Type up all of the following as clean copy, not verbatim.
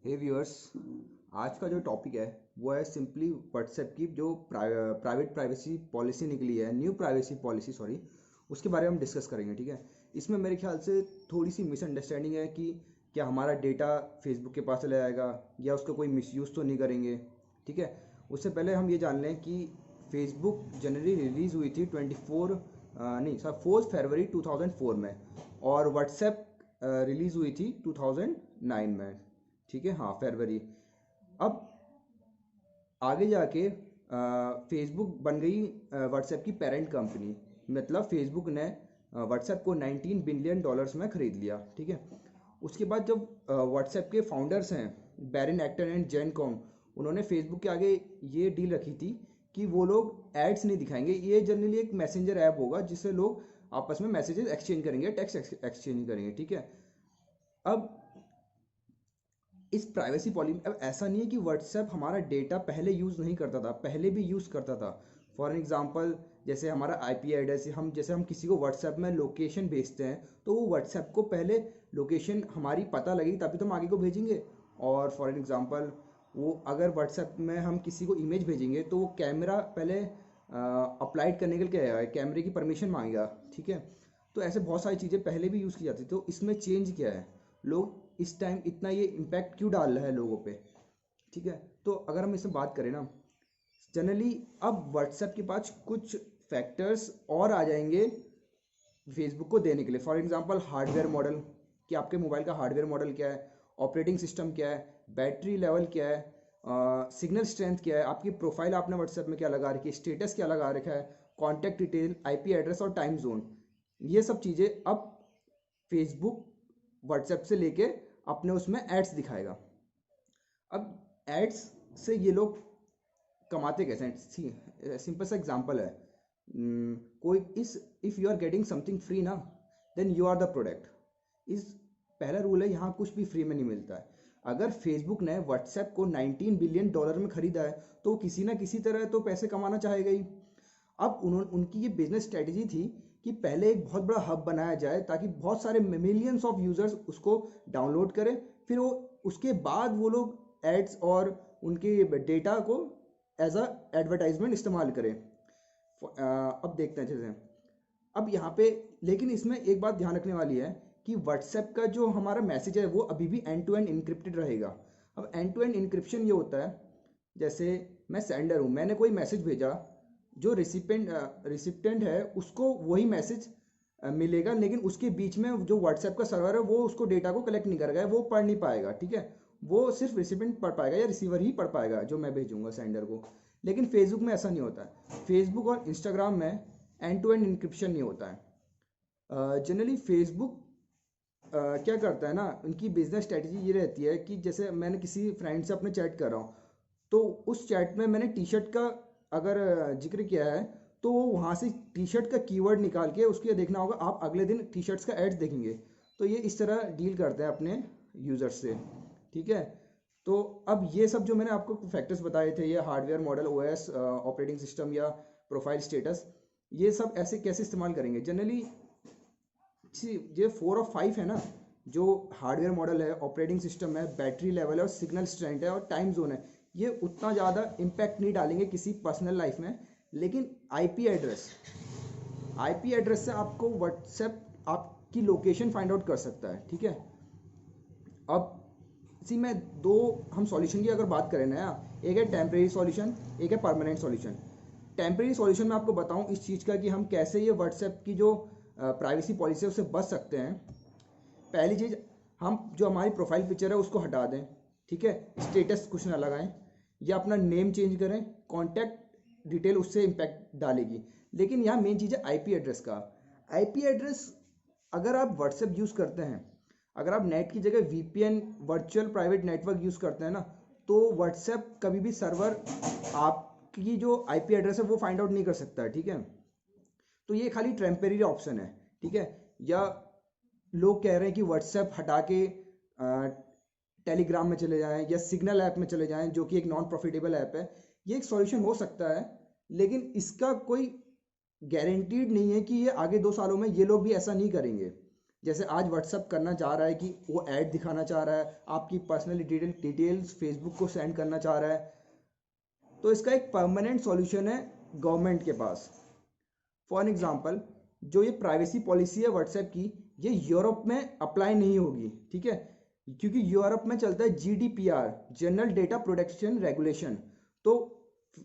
हे viewers, आज का जो टॉपिक है वो है सिंपली व्हाट्सएप की जो प्राइवेट प्राइवेसी पॉलिसी निकली है, न्यू प्राइवेसी पॉलिसी सॉरी, उसके बारे में हम डिस्कस करेंगे। ठीक है। इसमें मेरे ख्याल से थोड़ी सी मिसअंडरस्टैंडिंग है कि क्या हमारा डेटा फेसबुक के पास चला जाएगा या उसका कोई मिसयूज़ तो नहीं करेंगे। ठीक है। उससे पहले हम ये जान लें कि फेसबुक जनवरी रिलीज़ हुई थी 4 फरवरी 2004 में, और व्हाट्सएप रिलीज़ हुई थी 2009 में। ठीक है, हाँ, फरवरी। अब आगे जाके फेसबुक बन गई व्हाट्सएप की पेरेंट कंपनी। मतलब फेसबुक ने व्हाट्सएप को 19 बिलियन डॉलर्स में खरीद लिया। ठीक है। उसके बाद जब व्हाट्सएप के फाउंडर्स हैं बैरन एक्टन एंड जेन कॉन्ग, उन्होंने फेसबुक के आगे ये डील रखी थी कि वो लोग एड्स नहीं दिखाएंगे। ये जनरली एक मैसेंजर ऐप होगा जिससे लोग आपस में मैसेजेस एक्सचेंज करेंगे, टेक्स्ट एक्सचेंज करेंगे। ठीक है। अब इस प्राइवेसी पॉलिसी अब ऐसा नहीं है कि व्हाट्सएप हमारा डेटा पहले यूज़ नहीं करता था, पहले भी यूज़ करता था। फॉर एग्जांपल, जैसे हमारा आईपी एड्रेस, हम किसी को व्हाट्सएप में लोकेशन भेजते हैं तो वो व्हाट्सएप को पहले लोकेशन हमारी पता लगेगी तभी तो हम आगे को भेजेंगे। और फॉर एग्जांपल, वो अगर व्हाट्सएप में हम किसी को इमेज भेजेंगे तो वो कैमरा पहले अप्लाइड करने के लिए क्या है, कैमरे की परमिशन मांगेगा। ठीक है। तो ऐसे बहुत सारी चीज़ें पहले भी यूज़ की जाती थी। तो इसमें चेंज क्या है, लोग इस टाइम इतना ये इम्पैक्ट क्यों डाल रहा है लोगों पे। ठीक है। तो अगर हम इसमें बात करें ना, जनरली अब व्हाट्सएप के पास कुछ फैक्टर्स और आ जाएंगे फेसबुक को देने के लिए। फॉर एग्जांपल, हार्डवेयर मॉडल, कि आपके मोबाइल का हार्डवेयर मॉडल क्या है, ऑपरेटिंग सिस्टम क्या है, बैटरी लेवल क्या है, सिग्नल स्ट्रेंथ क्या है, आपकी प्रोफाइल आपने व्हाट्सएप में क्या लगा रखी है, स्टेटस क्या लगा रखा है, कॉन्टैक्ट डिटेल, आईपी एड्रेस और टाइम जोन। ये सब चीज़ें अब फेसबुक व्हाट्सएप से लेके अपने उसमें एड्स दिखाएगा। अब एड्स से ये लोग कमाते कैसे हैं? सिंपल सा एग्जांपल है। कोई इस if you are getting something free ना, then you are the product. इस पहला रूल है, यहाँ कुछ भी फ्री में नहीं मिलता है। अगर फेसबुक ने व्हाट्सएप को 19 बिलियन डॉलर में खरीदा है तो किसी ना किसी तरह तो पैसे कमाना चाहेगा ही। अब उनकी ये बिजनेस स्ट्रेटजी थी कि पहले एक बहुत बड़ा हब बनाया जाए ताकि बहुत सारे मिलियंस ऑफ यूजर्स उसको डाउनलोड करें, फिर वो उसके बाद वो लोग एड्स और उनके डेटा को एज अ एडवर्टाइजमेंट इस्तेमाल करें। अब देखते हैं जैसे, अब यहाँ पे लेकिन इसमें एक बात ध्यान रखने वाली है कि व्हाट्सएप का जो हमारा मैसेज है वो अभी भी एंड टू एंड इनक्रिप्टेड रहेगा। अब एंड टू एंड इनक्रिप्शन ये होता है, जैसे मैं सेंडर हूँ, मैंने कोई मैसेज भेजा, जो रिसिपेंट है उसको वही मैसेज मिलेगा, लेकिन उसके बीच में जो व्हाट्सएप का सर्वर है वो उसको डेटा को कलेक्ट नहीं करेगा, वो पढ़ नहीं पाएगा। ठीक है। वो सिर्फ रिसिपेंट पढ़ पाएगा या रिसीवर ही पढ़ पाएगा जो मैं भेजूंगा सेंडर को। लेकिन फेसबुक में ऐसा नहीं होता है। फेसबुक और इंस्टाग्राम में एंड टू एंड इंक्रिप्शन नहीं होता है। जनरली फेसबुक क्या करता है ना, उनकी बिजनेस स्ट्रेटजी ये रहती है कि जैसे मैंने किसी फ्रेंड से अपने चैट कर रहा हूँ, तो उस चैट में मैंने टी शर्ट का अगर जिक्र किया है तो वो वहाँ से टी शर्ट का कीवर्ड निकाल के उसके देखना होगा, आप अगले दिन टी शर्ट्स का एड्स देखेंगे। तो ये इस तरह डील करते हैं अपने यूज़र्स से। ठीक है। तो अब ये सब जो मैंने आपको फैक्टर्स बताए थे, ये hardware model, OS, operating system या प्रोफाइल स्टेटस, ये सब ऐसे कैसे इस्तेमाल करेंगे जनरली। ये 4 और 5 है ना, जो हार्डवेयर मॉडल है, ऑपरेटिंग सिस्टम है, बैटरी लेवल है और सिग्नल स्ट्रेंथ है और टाइम जोन है, ये उतना ज़्यादा इम्पैक्ट नहीं डालेंगे किसी पर्सनल लाइफ में। लेकिन आईपी एड्रेस से आपको व्हाट्सएप आपकी लोकेशन फाइंड आउट कर सकता है। ठीक है। अब इसी में दो हम सॉल्यूशन की अगर बात करें ना, एक है टेम्परेरी सॉल्यूशन, एक है परमानेंट सॉल्यूशन। टेम्परेरी सॉल्यूशन में आपको बताऊं इस चीज़ का कि हम कैसे ये व्हाट्सएप की जो प्राइवेसी पॉलिसी है उससे बच सकते हैं। पहली चीज़, हम जो हमारी प्रोफाइल पिक्चर है उसको हटा दें। ठीक है। स्टेटस कुछ ना लगाएं या अपना नेम चेंज करें, कॉन्टैक्ट डिटेल उससे इम्पैक्ट डालेगी। लेकिन यहाँ मेन चीज़ है आईपी एड्रेस का। आईपी एड्रेस, अगर आप व्हाट्सएप यूज़ करते हैं, अगर आप नेट की जगह VPN virtual private network use करते हैं ना, तो व्हाट्सएप कभी भी सर्वर आपकी जो आईपी एड्रेस है वो फाइंड आउट नहीं कर सकता है। ठीक है। तो ये खाली टेम्परेरी ऑप्शन है। ठीक है। या लोग कह रहे हैं कि व्हाट्सएप हटा के टेलीग्राम में चले जाएं या सिग्नल ऐप में चले जाएं, जो कि एक नॉन प्रॉफिटेबल ऐप है। ये एक सॉल्यूशन हो सकता है, लेकिन इसका कोई गारंटीड नहीं है कि ये आगे 2 सालों में ये लोग भी ऐसा नहीं करेंगे। जैसे आज व्हाट्सअप करना चाह रहा है कि वो ऐड दिखाना चाह रहा है, आपकी पर्सनल डिटेल्स फेसबुक को सेंड करना चाह रहा है, तो इसका एक परमानेंट सॉल्यूशन है गवर्नमेंट के पास। फॉर एग्जांपल, जो ये प्राइवेसी पॉलिसी है व्हाट्सएप की, ये यूरोप में अप्लाई नहीं होगी, ठीक है, क्योंकि यूरोप में चलता है GDPR, general data protection regulation. तो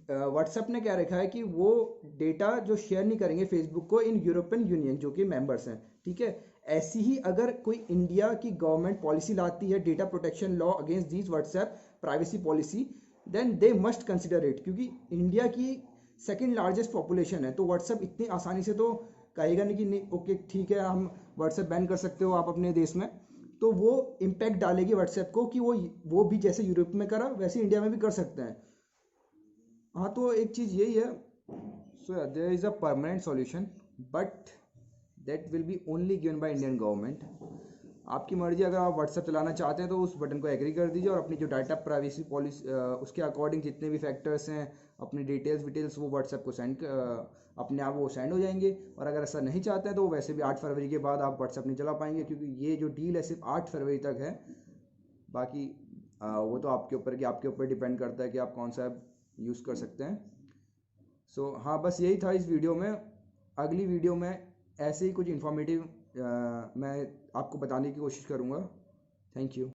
व्हाट्सएप ने क्या रखा है कि वो डेटा जो शेयर नहीं करेंगे फेसबुक को इन यूरोपियन यूनियन जो कि मेंबर्स हैं, ठीक है। ऐसी ही अगर कोई इंडिया की गवर्नमेंट पॉलिसी लाती है data protection law against these WhatsApp privacy policy, then they must consider it, क्योंकि इंडिया की सेकेंड लार्जेस्ट पॉपुलेशन है। तो व्हाट्सएप इतनी आसानी से तो कहेगा नहीं कि नहीं ओके ठीक है हम व्हाट्सएप बैन कर सकते हो आप अपने देश में। तो वो इम्पैक्ट डालेगी व्हाट्सएप को कि वो भी जैसे यूरोप में करा वैसे इंडिया में भी कर सकते हैं। हाँ, तो एक चीज़ यही है, so there is a permanent solution but that will be only given by Indian government. आपकी मर्जी, अगर आप व्हाट्सएप चलाना चाहते हैं तो उस बटन को एग्री कर दीजिए और अपनी जो डाटा प्राइवेसी पॉलिसी उसके अकॉर्डिंग जितने भी फैक्टर्स हैं, अपनी डिटेल्स वो व्हाट्सएप को सेंड अपने आप वो सेंड हो जाएंगे। और अगर ऐसा नहीं चाहते हैं तो वैसे भी 8 फरवरी के बाद आप व्हाट्सएप नहीं चला पाएंगे, क्योंकि ये जो डील है सिर्फ 8 फरवरी तक है। बाकी वो तो आपके ऊपर कि आपके ऊपर डिपेंड करता है कि आप कौन सा ऐप यूज़ कर सकते हैं। सो हाँ, बस यही था इस वीडियो में। अगली वीडियो में ऐसे ही कुछ इन्फॉर्मेटिव मैं आपको बताने की कोशिश करूँगा। Thank you.